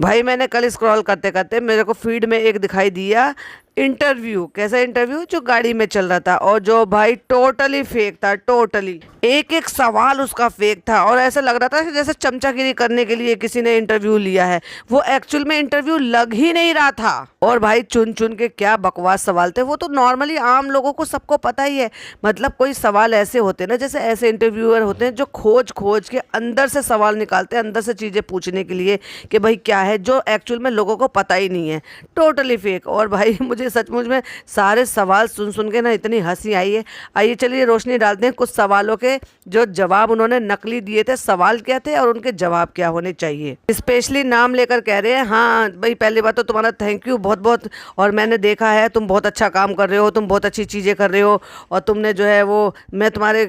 भाई मैंने कल स्क्रॉल करते करते मेरे को फीड में एक दिखाई दिया इंटरव्यू। कैसा इंटरव्यू? जो गाड़ी में चल रहा था और जो भाई टोटली फेक था, टोटली एक एक सवाल उसका फेक था और ऐसा लग रहा था कि जैसे चमचागिरी करने के लिए किसी ने इंटरव्यू लिया है। वो एक्चुअल में इंटरव्यू लग ही नहीं रहा था। और भाई चुन चुन के क्या बकवास सवाल थे। वो तो नॉर्मली आम लोगों को सबको पता ही है। मतलब कोई सवाल ऐसे होते हैं ना, जैसे ऐसे इंटरव्यूअर होते हैं जो खोज खोज के अंदर से सवाल निकालते हैं, अंदर से चीज़ें पूछने के लिए कि भाई क्या है, जो एक्चुअल में लोगों को पता ही नहीं है। Totally fake. और भाई मुझे सचमुच में सारे सवाल सुन सुन के ना इतनी हंसी आई है। आइए चलिए रोशनी डालते हैं कुछ सवालों के जो जवाब उन्होंने नकली दिए थे। सवाल क्या थे और उनके जवाब क्या होने चाहिए। स्पेशली नाम लेकर कह रहे हैं, हाँ भाई पहली बात तो तुम्हारा थैंक यू बहुत बहुत, और मैंने देखा है तुम बहुत अच्छा काम कर रहे हो, तुम बहुत अच्छी चीज़ें कर रहे हो, और तुमने जो है वो, मैं तुम्हारे,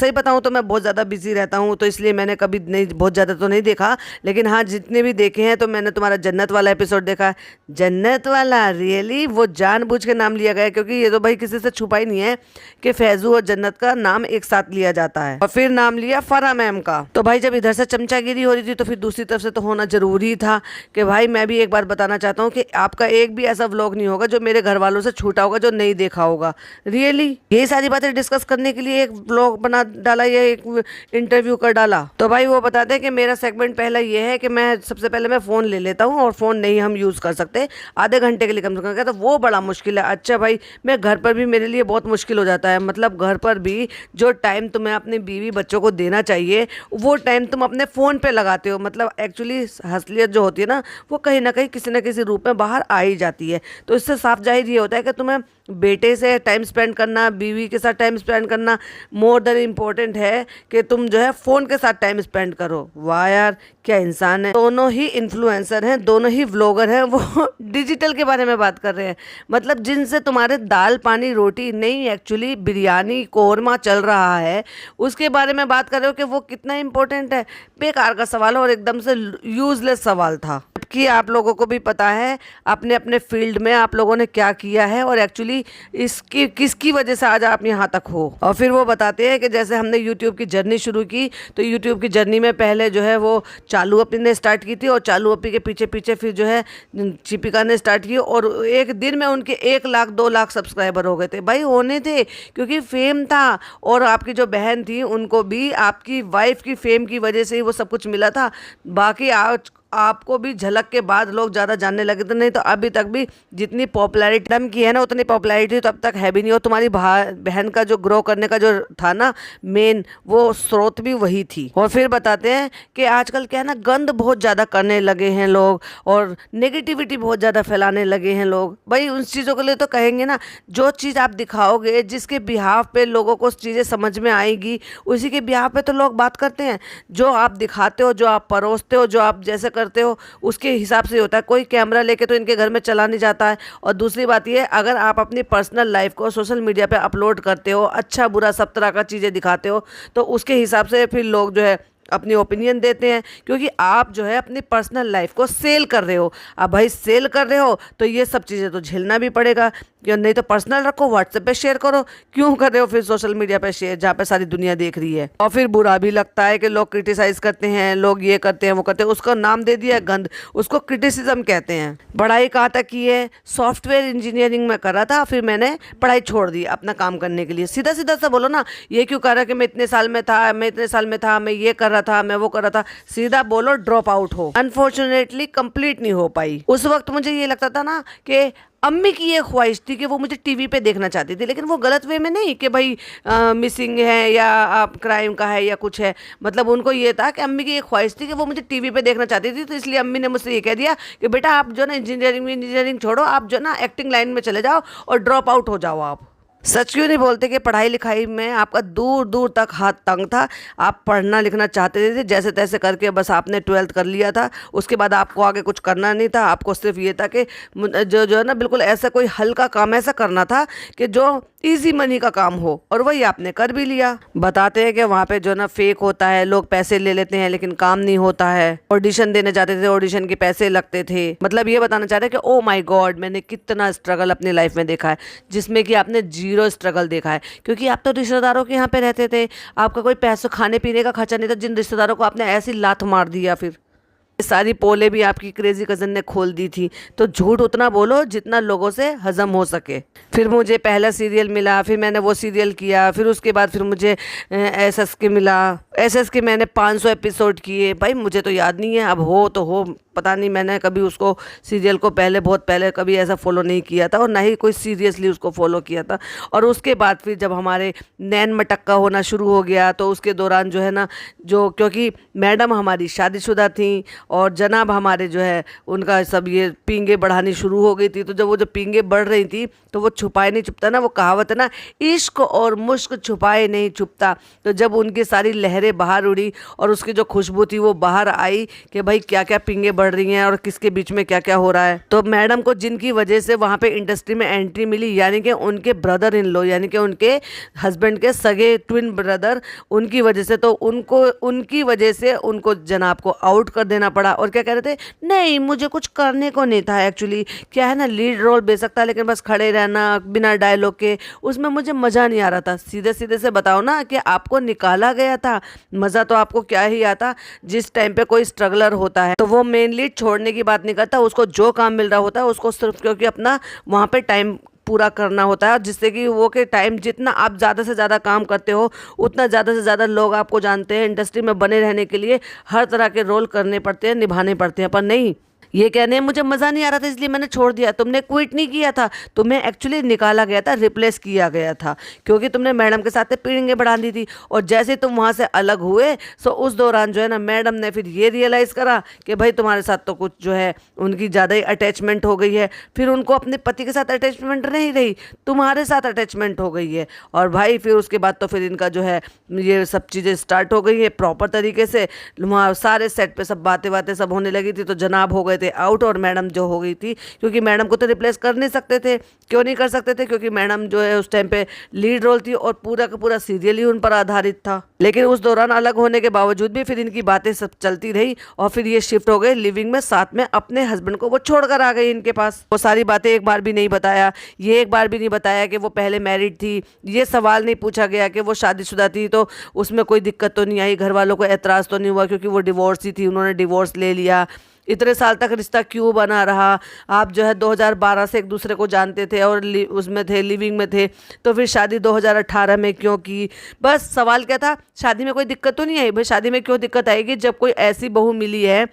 सही बताऊँ तो मैं बहुत ज़्यादा बिजी रहता हूँ तो इसलिए मैंने कभी नहीं, बहुत ज़्यादा तो नहीं देखा, लेकिन हाँ जितने भी देखे हैं तो मैंने तुम्हारा जन्नत वाला एपिसोड देखा है। जन्नत वाला? रियली? वो जानबूझ के नाम लिया गया है, क्योंकि ये तो भाई किसी से छुपा ही नहीं है कि फैजू और जन्नत का नाम एक साथ लिया जाता है। और फिर नाम लिया फरा मैम का। तो भाई जब इधर से चमचागिरी हो रही थी तो फिर दूसरी तरफ से तो होना जरूरी था कि भाई मैं भी एक बार बताना चाहता हूँ कि आपका एक भी ऐसा व्लॉग नहीं होगा जो मेरे घर वालों से छूटा होगा, जो नहीं देखा होगा। रियली ये सारी बातें डिस्कस करने के लिए एक व्लॉग बना डाला या एक इंटरव्यू कर डाला। तो भाई वो बताते हैं कि मेरा सेगमेंट पहला ये है कि मैं सबसे पहले मैं फ़ोन ले लेता हूँ और फ़ोन नहीं हम यूज़ कर सकते आधे घंटे के लिए कम से कम। तो वो बड़ा मुश्किल है। अच्छा भाई मैं घर पर भी, मेरे लिए बहुत मुश्किल हो जाता है। मतलब घर पर भी जो टाइम तुम्हें अपनी बीवी बच्चों को देना चाहिए वो टाइम तुम अपने फ़ोन पे लगाते हो। मतलब एक्चुअली असलियत जो होती है ना वो कहीं ना कहीं किसी न किसी रूप में बाहर आ ही जाती है। तो इससे साफ जाहिर ये होता है कि तुम्हें बेटे से टाइम स्पेंड करना, बीवी के साथ टाइम स्पेंड करना मोर देन इम्पोर्टेंट है कि तुम जो है फ़ोन के साथ टाइम स्पेंड करो। वाह यार क्या इंसान है। दोनों ही इन्फ्लुएंसर हैं, दोनों ही व्लॉगर हैं, वो डिजिटल के बारे में बात कर रहे हैं। मतलब जिनसे तुम्हारे दाल पानी रोटी नहीं, एक्चुअली बिरयानी कौरमा चल रहा है, उसके बारे में बात कर रहे हो कि वो कितना इंपॉर्टेंट है। बेकार का सवाल और एकदम से यूजलेस सवाल था। कि आप लोगों को भी पता है अपने अपने फील्ड में आप लोगों ने क्या किया है और एक्चुअली इसकी किसकी वजह से आज आप यहाँ तक हो। और फिर वो बताते हैं कि जैसे हमने यूट्यूब की जर्नी शुरू की तो यूट्यूब की जर्नी में पहले जो है वो चालू अपी ने स्टार्ट की थी और चालू अपी के पीछे पीछे फिर जो है चिपिका ने स्टार्ट की और एक दिन में उनके 1 लाख 2 लाख सब्सक्राइबर हो गए थे। भाई होने थे क्योंकि फेम था। और आपकी जो बहन थी उनको भी आपकी वाइफ की फेम की वजह से ही वो सब कुछ मिला था। बाकी आज आपको भी झलक के बाद लोग ज़्यादा जानने लगे थे, नहीं तो अभी तक भी जितनी पॉपुलैरिटी डम की है ना उतनी पॉपुलैरिटी तो अब तक है भी नहीं। और तुम्हारी बहन का जो ग्रो करने का जो था ना मेन, वो स्रोत भी वही थी। और फिर बताते हैं कि आजकल क्या है ना, गंद बहुत ज़्यादा करने लगे हैं लोग और नेगेटिविटी बहुत ज़्यादा फैलाने लगे हैं लोग। भाई उन चीज़ों के लिए तो कहेंगे ना, जो चीज़ आप दिखाओगे जिसके बिहाफ पे लोगों को चीज़ें समझ में आएगी उसी के बिहाफ पे तो लोग बात करते हैं। जो आप दिखाते हो, जो आप परोसते हो, जो आप जैसे करते हो उसके हिसाब से होता है। कोई कैमरा लेके तो इनके घर में चला नहीं जाता है। और दूसरी बात ये, अगर आप अपनी पर्सनल लाइफ को सोशल मीडिया पे अपलोड करते हो, अच्छा बुरा सब तरह का चीज़ें दिखाते हो, तो उसके हिसाब से फिर लोग जो है अपनी ओपिनियन देते हैं, क्योंकि आप जो है अपनी पर्सनल लाइफ को सेल कर रहे हो। अब भाई सेल कर रहे हो तो ये सब चीज़ें तो झेलना भी पड़ेगा। क्यों नहीं तो पर्सनल रखो, व्हाट्सएप पे शेयर करो, क्यों कर रहे हो फिर सोशल मीडिया पे शेयर जहाँ पे सारी दुनिया देख रही है। और फिर बुरा भी लगता है कि लोग क्रिटिसाइज करते हैं, लोग ये करते हैं वो करते हैं, उसका नाम दे दिया गंद, उसको क्रिटिसिज्म कहते हैं। पढ़ाई कहाँ तक की है? सॉफ्टवेयर इंजीनियरिंग में कर रहा था, फिर मैंने पढ़ाई छोड़ दी अपना काम करने के लिए। सीधा सीधा सा बोलो ना, ये क्यों कर रहा कि मैं इतने साल में था, मैं इतने साल में था, मैं ये कर रहा था, मैं वो कर रहा था। सीधा बोलो ड्रॉप आउट हो। अनफॉर्चुनेटली कंप्लीट नहीं हो पाई। उस वक्त मुझे ये लगता था ना कि अम्मी की ये ख्वाहिश थी कि वो मुझे टीवी पे देखना चाहती थी, लेकिन वो गलत वे में नहीं कि भाई मिसिंग है या आप क्राइम का है या कुछ है। मतलब उनको ये था कि अम्मी की ये ख्वाहिश थी कि वो मुझे टीवी पे देखना चाहती थी, तो इसलिए अम्मी ने मुझसे ये कह दिया कि बेटा आप जो ना इंजीनियरिंग छोड़ो, आप जो ना एक्टिंग लाइन में चले जाओ और ड्रॉप आउट हो जाओ आप। सच क्यों नहीं बोलते कि पढ़ाई लिखाई में आपका दूर दूर तक हाथ तंग था। आप पढ़ना लिखना चाहते थे, जैसे तैसे करके बस आपने 12th कर लिया था, उसके बाद आपको आगे कुछ करना नहीं था। आपको सिर्फ ये था कि जो है ना बिल्कुल ऐसा कोई हल्का काम ऐसा करना था कि जो इजी मनी का काम हो, और वही आपने कर भी लिया। बताते हैं कि वहाँ पे जो ना फेक होता है, लोग पैसे ले लेते हैं लेकिन काम नहीं होता है। ऑडिशन देने जाते थे, ऑडिशन के पैसे लगते थे। मतलब ये बताना चाहते हैं कि ओ माय गॉड मैंने कितना स्ट्रगल अपनी लाइफ में देखा है, जिसमें कि आपने 0 स्ट्रगल देखा है। क्योंकि आप तो रिश्तेदारों के यहाँ पे रहते थे, आपका कोई पैसे खाने पीने का खर्चा नहीं था, जिन रिश्तेदारों को आपने ऐसी लात मार दिया फिर सारी पोले भी आपकी क्रेजी कज़न ने खोल दी थी। तो झूठ उतना बोलो जितना लोगों से हजम हो सके। फिर मुझे पहला सीरियल मिला, फिर मैंने वो सीरियल किया, फिर उसके बाद फिर मुझे एसएस के मिला। एसएस के मैंने 500 एपिसोड किए। भाई मुझे तो याद नहीं है, अब हो तो हो, पता नहीं, मैंने कभी उसको सीरियल को बहुत पहले कभी ऐसा फॉलो नहीं किया था और ना ही कोई सीरियसली उसको फॉलो किया था। और उसके बाद फिर जब हमारे नैन मटक्का होना शुरू हो गया तो उसके दौरान जो है ना, जो क्योंकि मैडम हमारी शादीशुदा थी और जनाब हमारे जो है उनका सब ये पींगे बढ़ानी शुरू हो गई थी। तो जब पींगे बढ़ रही थी तो वो छुपाए नहीं छुपता ना, वो कहावत है ना, इश्क और मुश्क छुपाए नहीं छुपता। तो जब उनकी सारी लहरें बाहर उड़ी और उसकी जो खुशबू थी वो बाहर आई कि भाई क्या क्या पींगे बढ़ रही हैं और किसके बीच में क्या क्या हो रहा है, तो मैडम को जिनकी वजह से वहाँ पे इंडस्ट्री में एंट्री मिली, यानी कि उनके ब्रदर इन लॉ, यानी कि उनके हस्बैंड के सगे ट्विन ब्रदर, उनकी वजह से, तो उनकी वजह से उनको जनाब को आउट कर देना पड़ा। और क्या कह रहे थे, नहीं मुझे कुछ करने को नहीं था, एक्चुअली क्या है ना, लीड रोल बेचता लेकिन बस खड़े रहना बिना डायलॉग के, उसमें मुझे मज़ा नहीं आ रहा था। सीधे सीधे से बताओ ना कि आपको निकाला गया था, मज़ा तो आपको क्या ही आता। जिस टाइम पे कोई स्ट्रगलर होता है तो वो मेन लीड छोड़ने की बात नहीं करता, उसको जो काम मिल रहा होता है उसको सिर्फ क्योंकि अपना वहाँ पे टाइम पूरा करना होता है, जिससे कि वो के टाइम जितना आप ज़्यादा से ज़्यादा काम करते हो उतना ज़्यादा से ज़्यादा लोग आपको जानते हैं। इंडस्ट्री में बने रहने के लिए हर तरह के रोल करने पड़ते हैं, निभाने पड़ते हैं। पर नहीं, ये कहने हैं मुझे मज़ा नहीं आ रहा था इसलिए मैंने छोड़ दिया। तुमने क्विट नहीं किया था, तुम्हें एक्चुअली निकाला गया था, रिप्लेस किया गया था, क्योंकि तुमने मैडम के साथ पीढ़ें बढ़ा दी थी। और जैसे तुम वहाँ से अलग हुए तो उस दौरान जो है ना, मैडम ने फिर ये रियलाइज़ करा कि भाई तुम्हारे साथ तो कुछ जो है उनकी ज़्यादा ही अटैचमेंट हो गई है। फिर उनको अपने पति के साथ अटैचमेंट नहीं रही, तुम्हारे साथ अटैचमेंट हो गई है। और भाई फिर उसके बाद तो फिर इनका जो है ये सब चीज़ें स्टार्ट हो गई है प्रॉपर तरीके से। वहाँ सारे सेट पे सब बातें सब होने लगी थी, तो जनाब हो गए थे आउट और मैडम जो हो गई थी, क्योंकि मैडम को तो रिप्लेस कर नहीं सकते थे। क्यों नहीं कर सकते थे? क्योंकि मैडम जो है उस टाइम पे लीड रोल थी और पूरा का पूरा सीरियल ही उन पर आधारित था। लेकिन उस दौरान अलग होने के बावजूद भी फिर इनकी बातें सब चलती रही और फिर ये शिफ्ट हो गए लिविंग में, साथ में अपने हस्बैंड को वो छोड़कर आ गई इनके पास। वो सारी बातें एक बार भी नहीं बताया, ये एक बार भी नहीं बताया कि वो पहले मैरिड थी, ये सवाल नहीं पूछा गया कि वो शादीशुदा थी तो उसमें कोई दिक्कत तो नहीं आई, घर वालों को एतराज़ तो नहीं हुआ क्योंकि वो डिवोर्स ही थी, उन्होंने डिवोर्स ले लिया। इतने साल तक रिश्ता क्यों बना रहा? आप जो है 2012 से एक दूसरे को जानते थे और उसमें थे, लिविंग में थे, तो फिर शादी 2018 में क्यों की? बस सवाल क्या था, शादी में कोई दिक्कत तो नहीं आई? भाई शादी में क्यों दिक्कत आएगी जब कोई ऐसी बहू मिली है,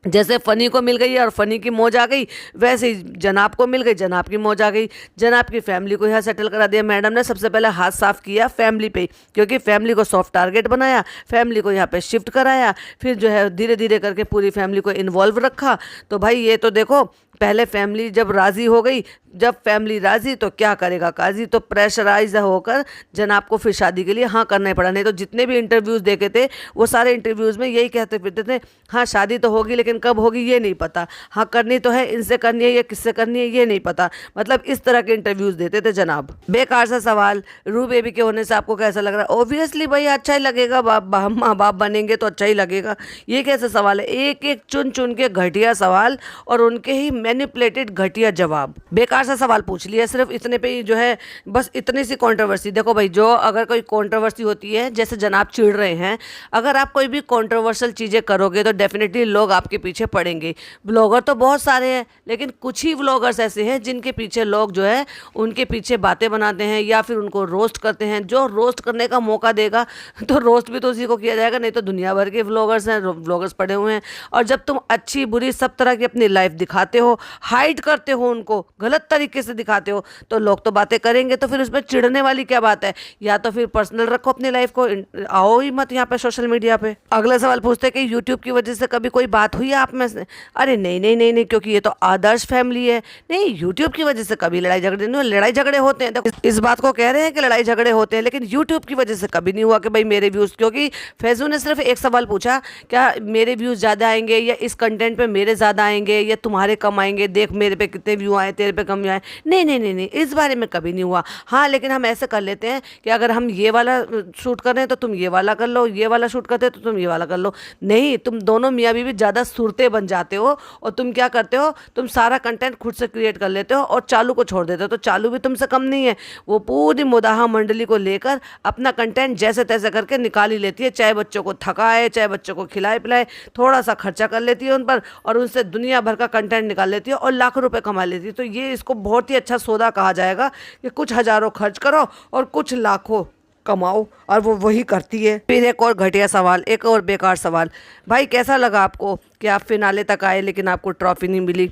जैसे फ़नी को मिल गई है और फ़नी की मौज आ गई, वैसे ही जनाब को मिल गई, जनाब की मौज आ गई। जनाब की फैमिली को यहाँ सेटल करा दिया मैडम ने। सबसे पहले हाथ साफ़ किया फैमिली पे, क्योंकि फैमिली को सॉफ्ट टारगेट बनाया, फैमिली को यहाँ पे शिफ्ट कराया, फिर जो है धीरे धीरे करके पूरी फैमिली को इन्वॉल्व रखा। तो भाई ये तो देखो, पहले फैमिली जब राज़ी हो गई, जब फैमिली राज़ी तो क्या करेगा काजी, तो प्रेशराइज होकर जनाब को फिर शादी के लिए हाँ करना ही पड़ा। नहीं तो जितने भी इंटरव्यूज़ देखे थे वो सारे इंटरव्यूज़ में यही कहते फिरते थे, हाँ शादी तो होगी लेकिन कब होगी ये नहीं पता, हाँ करनी तो है, इनसे करनी है या किससे करनी है ये नहीं पता। मतलब इस तरह के इंटरव्यूज़ देते थे जनाब। बेकार सा सवाल, रू बेबी के होने से आपको कैसा लग रहा है? ओबियसली भाई अच्छा ही लगेगा, माँ बाप बनेंगे तो अच्छा ही लगेगा। ये कैसा सवाल है? एक एक चुन चुन के घटिया सवाल और उनके ही मैनिपुलेटेड घटिया जवाब। बेकार सा सवाल पूछ लिया, सिर्फ इतने पे ही जो है बस इतनी सी कंट्रोवर्सी। देखो भाई, जो अगर कोई कंट्रोवर्सी होती है, जैसे जनाब चिढ़ रहे हैं, अगर आप कोई भी कंट्रोवर्शियल चीज़ें करोगे तो डेफिनेटली लोग आपके पीछे पड़ेंगे। ब्लॉगर तो बहुत सारे हैं, लेकिन कुछ ही व्लॉगर्स ऐसे हैं जिनके पीछे लोग जो है उनके पीछे बातें बनाते हैं या फिर उनको रोस्ट करते हैं। जो रोस्ट करने का मौका देगा तो रोस्ट भी तो उसी को किया जाएगा, नहीं तो दुनिया भर के व्लॉगर्स हैं, व्लॉगर्स पड़े हुए हैं। और जब तुम अच्छी बुरी सब तरह की अपनी लाइफ दिखाते हो, हाइड करते हो, उनको गलत तरीके से दिखाते हो, तो लोग तो बातें करेंगे। तो फिर उसमें चिढ़ने वाली क्या बात है? या तो फिर पर्सनल रखो अपनी लाइफ को, आओ ही मत यहाँ पे सोशल मीडिया पे। अगला सवाल पूछते कि यूट्यूब की वजह से कभी कोई बात हुई है आप में से? अरे नहीं नहीं नहीं नहीं, क्योंकि ये तो आदर्श फैमिली है। नहीं, यूट्यूब की वजह से कभी लड़ाई झगड़े नहीं हुए। लड़ाई झगड़े होते हैं, देखो इस बात को कह रहे हैं कि लड़ाई झगड़े होते हैं, लेकिन यूट्यूब की वजह से कभी नहीं हुआ कि भाई मेरे व्यूज़, क्योंकि फैजू ने सिर्फ एक सवाल पूछा, क्या मेरे व्यूज़ ज़्यादा आएंगे या इस कंटेंट पे मेरे ज़्यादा आएंगे या तुम्हारे कम कमाएंगे, देख मेरे पे कितने व्यू आए, तेरे पे कम व्यू आए। नहीं नहीं नहीं नहीं, इस बारे में कभी नहीं हुआ। हाँ, लेकिन हम ऐसे कर लेते हैं कि अगर हम ये वाला शूट कर रहे हैं तो तुम ये वाला कर लो, ये वाला शूट करते हैं तो तुम ये वाला कर लो। नहीं, तुम दोनों मियाँ बीवी ज़्यादा सुरते बन जाते हो और तुम क्या करते हो, तुम सारा कंटेंट खुद से क्रिएट कर लेते हो और चालू को छोड़ देते हो। तो चालू भी तुमसे कम नहीं है, वो पूरी मुदाहा मंडली को लेकर अपना कंटेंट जैसे तैसे करके निकाल ही लेती है, चाहे बच्चों को थकाए, चाहे बच्चों को खिलाए पिलाए, थोड़ा सा खर्चा कर लेती है उन पर और उनसे दुनिया भर का कंटेंट निकाल लेती है और लाखों रुपए कमा लेती है। तो ये इसको बहुत ही अच्छा सौदा कहा जाएगा कि कुछ हजारों खर्च करो और कुछ लाखों कमाओ, और वो वही करती है। फिर एक और घटिया सवाल, एक और बेकार सवाल, भाई कैसा लगा आपको कि आप फिनाले तक आए लेकिन आपको ट्रॉफी नहीं मिली?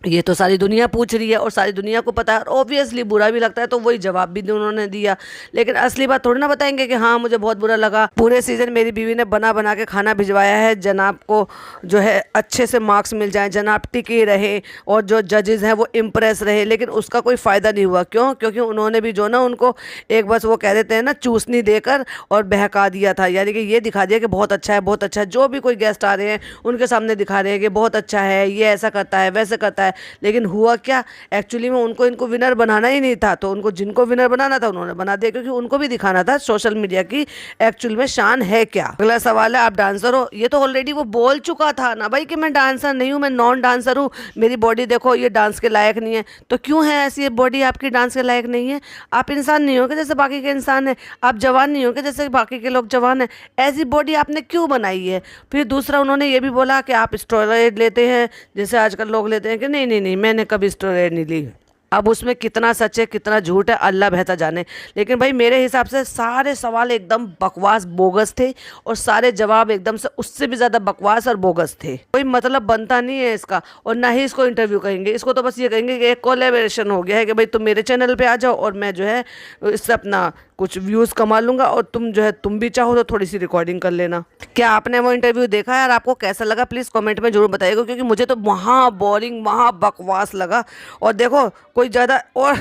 ये तो सारी दुनिया पूछ रही है और सारी दुनिया को पता है, ऑब्वियसली बुरा भी लगता है, तो वही जवाब भी उन्होंने दिया। लेकिन असली बात थोड़ी ना बताएंगे कि हाँ मुझे बहुत बुरा लगा, पूरे सीजन मेरी बीवी ने बना बना के खाना भिजवाया है, जनाब को जो है अच्छे से मार्क्स मिल जाएं, जनाब टिके रहे और जो जजेस हैं वो इम्प्रेस रहे, लेकिन उसका कोई फ़ायदा नहीं हुआ। क्यों? क्योंकि उन्होंने भी जो ना उनको एक बस वो कह देते हैं ना चूसनी देकर और बहका दिया था, यानी कि ये दिखा दिया कि बहुत अच्छा है, बहुत अच्छा है। जो भी कोई गेस्ट आ रहे हैं उनके सामने दिखा रहे हैं कि बहुत अच्छा है, ये ऐसा करता है, वैसे करता है। लेकिन हुआ क्या, एक्चुअली में उनको इनको विनर बनाना ही नहीं था, तो उनको जिनको विनर बनाना था उन्होंने बना दिया, क्योंकि उनको भी दिखाना था सोशल मीडिया की एक्चुअल में शान है क्या। अगला सवाल है, आप डांसर हो? ये तो ऑलरेडी वो बोल चुका था ना भाई कि मैं डांसर नहीं हूँ, मैं नॉन डांसर हूँ, मेरी बॉडी देखो ये डांस के लायक नहीं है। तो क्यों है ऐसी बॉडी आपकी डांस के लायक नहीं है? आप इंसान नहीं हो कि जैसे बाकी के इंसान है, आप जवान नहीं हो कि जैसे बाकी के लोग जवान है, ऐसी बॉडी आपने क्यों बनाई है? फिर दूसरा उन्होंने ये भी बोला कि आप स्टेरॉइड लेते हैं, जैसे आजकल लोग लेते हैं कि नहीं नहीं नहीं मैंने कभी स्टेरॉइड नहीं ली। अब उसमें कितना सच है कितना झूठ है अल्लाह बेहतर जाने, लेकिन भाई मेरे हिसाब से सारे सवाल एकदम बकवास बोगस थे और सारे जवाब एकदम से उससे भी ज़्यादा बकवास और बोगस थे। कोई मतलब बनता नहीं है इसका, और ना ही इसको इंटरव्यू कहेंगे, इसको तो बस ये कहेंगे कि एक कोलैबोरेशन हो गया है कि भाई तुम मेरे चैनल पे आ जाओ और मैं जो है इससे अपना कुछ व्यूज़ कमा लूँगा और तुम जो है तुम भी चाहो तो थोड़ी सी रिकॉर्डिंग कर लेना। क्या आपने वो इंटरव्यू देखा है और आपको कैसा लगा प्लीज़ कमेंट में जरूर बताइएगा, क्योंकि मुझे तो वहाँ बोरिंग वहाँ बकवास लगा। और देखो कोई ज़्यादा और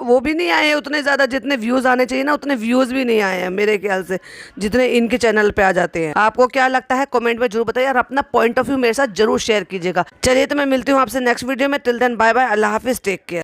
वो भी नहीं आए हैं उतने ज़्यादा जितने व्यूज़ आने चाहिए ना, उतने व्यूज़ भी नहीं आए हैं मेरे ख्याल से जितने इनके चैनल पे आ जाते हैं। आपको क्या लगता है कमेंट में जरूर बताइए और अपना पॉइंट ऑफ व्यू मेरे साथ जरूर शेयर कीजिएगा। चलिए तो मैं मिलती हूँ आपसे नेक्स्ट वीडियो में, टिल देन बाय बाय, अल्लाह हाफिज़, टेक केयर।